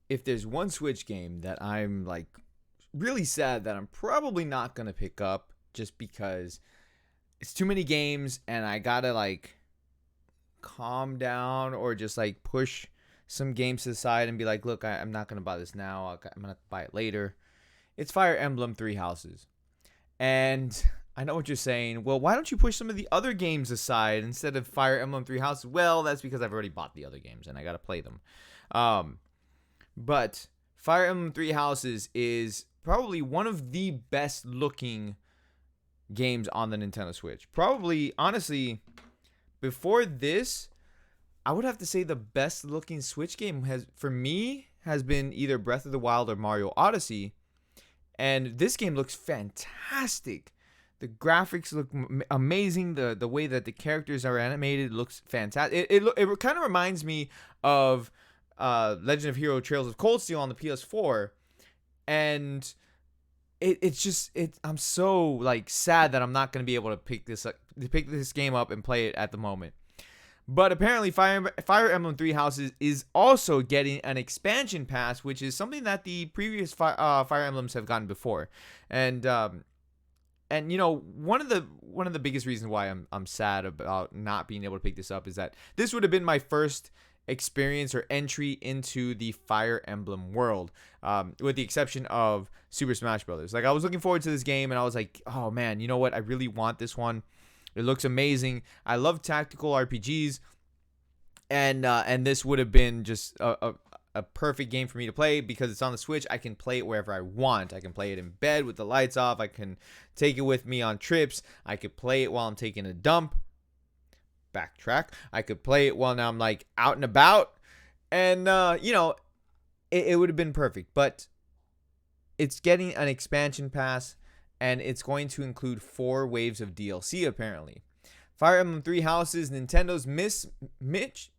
if there's one Switch game that I'm like really sad that I'm probably not gonna pick up just because it's too many games and I gotta like calm down or just like push some games to the side and be like, look, I'm not gonna buy this now. I'm gonna buy it later. It's Fire Emblem Three Houses, and I know what you're saying. Well, why don't you push some of the other games aside instead of Fire Emblem Three Houses? Well, that's because I've already bought the other games and I gotta play them. Um, but Fire Emblem Three Houses is probably one of the best looking games on the Nintendo Switch. Probably, honestly, before this, I would have to say the best looking Switch game has been either Breath of the Wild or Mario Odyssey, and this game looks fantastic. The graphics look amazing. The way that the characters are animated looks fantastic. It kind of reminds me of Legend of Hero Trails of Cold Steel on the PS4, and I'm so like sad that I'm not gonna be able to pick this game up and play it at the moment. But apparently, Fire Emblem Three Houses is also getting an expansion pass, which is something that the previous Fire Emblems have gotten before, and you know, one of the biggest reasons why I'm sad about not being able to pick this up is that this would have been my first experience or entry into the Fire Emblem world, with the exception of Super Smash Brothers. Like, I was looking forward to this game, and I was like, oh man, you know what? I really want this one. It looks amazing. I love tactical RPGs, and this would have been just a perfect game for me to play because it's on the Switch. I can play it wherever I want. I can play it in bed with the lights off. I can take it with me on trips. I could play it while I'm taking a dump. Backtrack. I could play it while now I'm like out and about, and you know, it would have been perfect. But it's getting an expansion pass, and it's going to include 4 waves of DLC apparently. Fire Emblem Three Houses, Nintendo's mismatch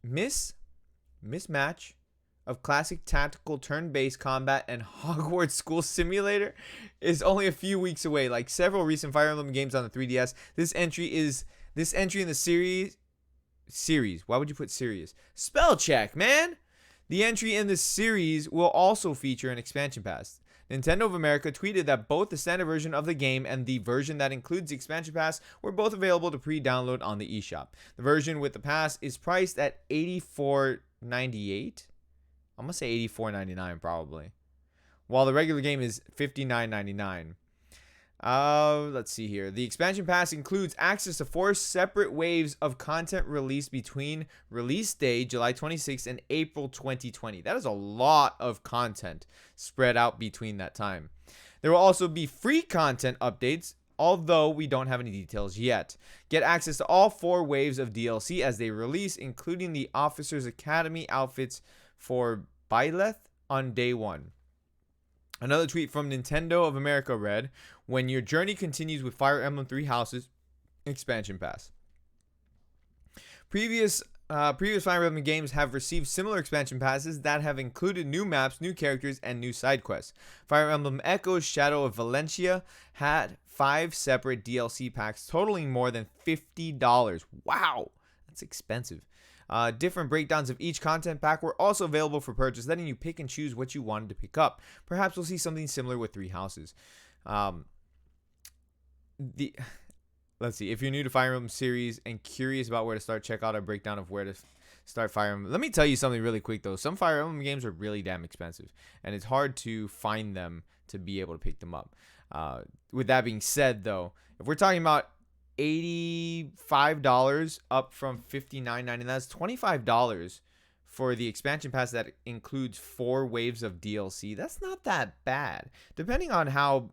of classic tactical turn-based combat and Hogwarts School Simulator, is only a few weeks away. Like several recent Fire Emblem games on the 3DS, this entry in the series. Why would you put series? Spell check, man. The entry in the series will also feature an expansion pass. Nintendo of America tweeted that both the standard version of the game and the version that includes the expansion pass were both available to pre-download on the eShop. The version with the pass is priced at $84.98. I'm gonna say $84.99 probably, while the regular game is $59.99. Let's see here. The expansion pass includes access to 4 separate waves of content released between release day July 26th and April 2020. That is a lot of content spread out between that time. There will also be free content updates, although we don't have any details yet. Get access to all 4 waves of DLC as they release, including the Officers Academy outfits for Byleth on day 1. Another tweet from Nintendo of America read, "When your journey continues with Fire Emblem Three Houses expansion pass." Previous Fire Emblem games have received similar expansion passes that have included new maps, new characters, and new side quests. Fire Emblem Echoes Shadow of Valencia had 5 separate DLC packs totaling more than $50. Wow, that's expensive. Different breakdowns of each content pack were also available for purchase, letting you pick and choose what you wanted to pick up. Perhaps we'll see something similar with Three Houses. Let's see. If you're new to Fire Emblem series and curious about where to start, check out our breakdown of where to start Fire Emblem. Let me tell you something really quick though. Some Fire Emblem games are really damn expensive, and it's hard to find them to be able to pick them up. With that being said, though, if we're talking about $85 up from $59.99, that's $25 for the expansion pass that includes 4 waves of DLC. That's not that bad, depending on how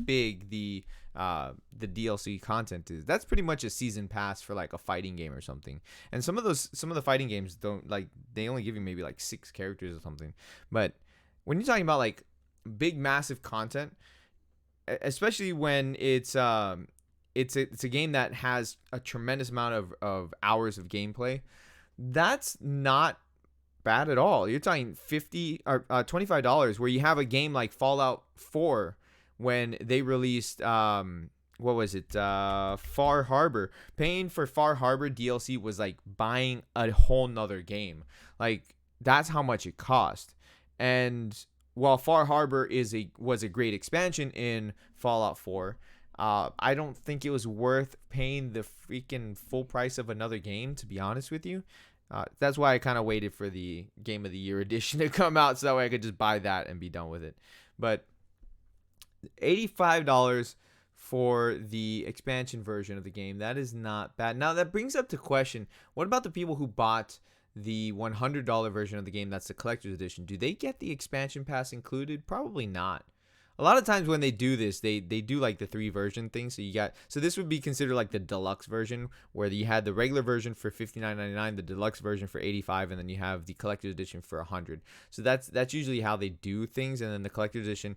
big the DLC content is. That's pretty much a season pass for like a fighting game or something. And some of the fighting games don't, like, they only give you maybe like 6 characters or something. But when you're talking about like big massive content, especially when it's a game that has a tremendous amount of hours of gameplay, that's not bad at all. You're talking $50 or $25 where you have a game like Fallout 4 when they released Far Harbor. Paying for Far Harbor DLC was like buying a whole nother game. Like, that's how much it cost. And while Far Harbor was a great expansion in Fallout 4, I don't think it was worth paying the freaking full price of another game, to be honest with you. That's why I kind of waited for the Game of the Year edition to come out, so that way I could just buy that and be done with it. But $85 for the expansion version of the game, that is not bad. Now, that brings up the question, what about the people who bought the $100 version of the game, that's the collector's edition? Do they get the expansion pass included? Probably not. A lot of times when they do this, they do like the 3 version thing. So this would be considered like the deluxe version, where you had the regular version for $59.99, the deluxe version for $85, and then you have the collector's edition for $100. So that's usually how they do things. And then the collector's edition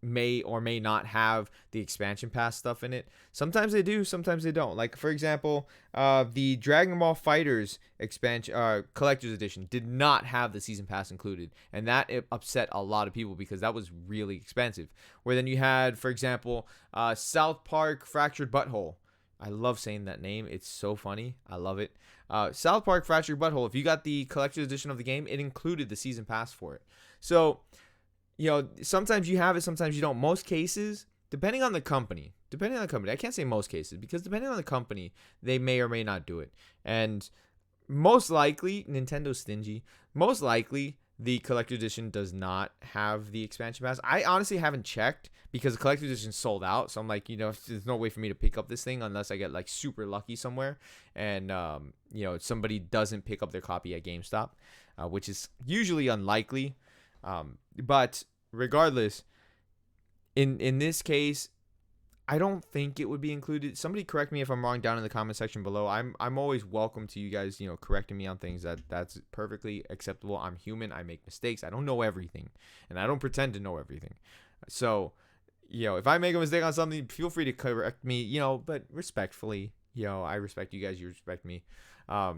may or may not have the expansion pass stuff in it. Sometimes they do, sometimes they don't. Like, for example, the Dragon Ball Fighters expansion collector's edition did not have the season pass included, and that upset a lot of people because that was really expensive. Where then you had, for example, South Park Fractured Butthole. I love saying that name, it's so funny, I love it. South Park Fractured Butthole, if you got the collector's edition of the game, it included the season pass for it. So sometimes you have it, sometimes you don't. Most cases, depending on the company, I can't say most cases, because depending on the company, they may or may not do it. And most likely, Nintendo's stingy. Most likely, the collector's edition does not have the expansion pass. I honestly haven't checked because the collector's edition sold out. So I'm like, there's no way for me to pick up this thing unless I get like super lucky somewhere. And, somebody doesn't pick up their copy at GameStop, which is usually unlikely. But regardless, in this case, I don't think it would be included. Somebody correct me if I'm wrong down in the comment section below. I'm always welcome to you guys, correcting me on things. That's perfectly acceptable. I'm human. I make mistakes. I don't know everything, and I don't pretend to know everything. So, if I make a mistake on something, feel free to correct me, but respectfully. I respect you guys. You respect me. I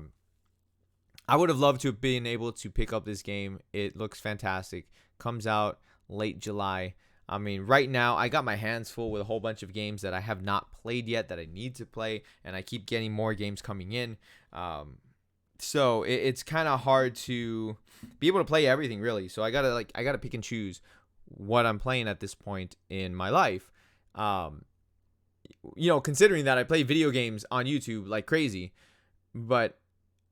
would have loved to have been able to pick up this game. It looks fantastic. Comes out late July. I mean, right now, I got my hands full with a whole bunch of games that I have not played yet that I need to play, and I keep getting more games coming in. So it's kind of hard to be able to play everything, really. So I gotta pick and choose what I'm playing at this point in my life. Considering that I play video games on YouTube like crazy, but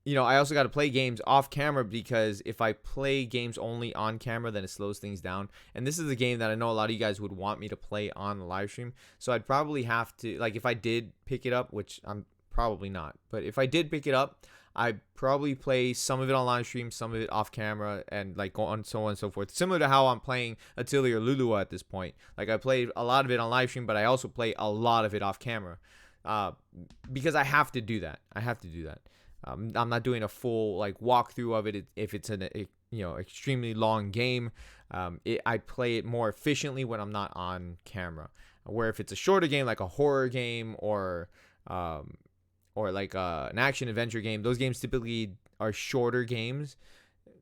I also got to play games off camera, because if I play games only on camera, then it slows things down. And this is a game that I know a lot of you guys would want me to play on the live stream. So I'd probably have to, like, if I did pick it up, which I'm probably not, but if I did pick it up, I'd probably play some of it on live stream, some of it off camera, and like go on, so on and so forth. Similar to how I'm playing Atelier Lulua at this point. Like, I played a lot of it on live stream, but I also play a lot of it off camera, because I have to do that. I'm not doing a full walkthrough of it if it's an extremely long game. I play it more efficiently when I'm not on camera. Where if it's a shorter game, like a horror game or like an action adventure game, those games typically are shorter games.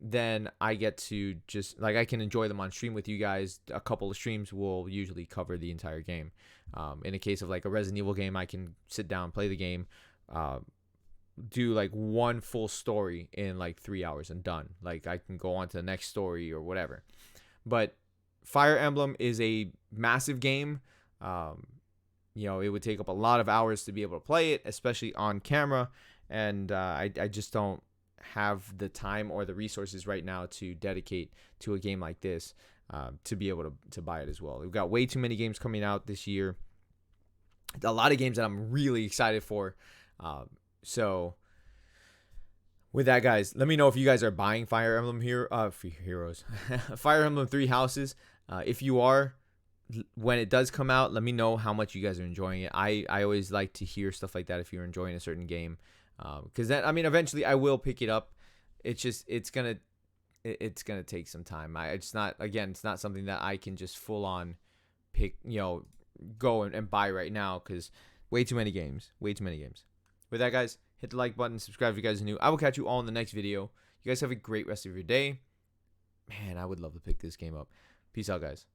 Then I get to just I can enjoy them on stream with you guys. A couple of streams will usually cover the entire game. In a case of like a Resident Evil game, I can sit down, play the game. Do like one full story in like 3 hours and done. Like, I can go on to the next story or whatever. But Fire Emblem is a massive game. It would take up a lot of hours to be able to play it, especially on camera. And I just don't have the time or the resources right now to dedicate to a game like this, to be able to buy it as well. We've got way too many games coming out this year. A lot of games that I'm really excited for. So with that, guys, let me know if you guys are buying Fire Emblem Heroes, Fire Emblem Three Houses. If you are, when it does come out, let me know how much you guys are enjoying it. I always like to hear stuff like that if you're enjoying a certain game, because then eventually I will pick it up. It's gonna take some time. It's not something that I can just full on pick, go and buy right now, because way too many games. With that, guys, hit the like button, subscribe if you guys are new. I will catch you all in the next video. You guys have a great rest of your day. Man, I would love to pick this game up. Peace out, guys.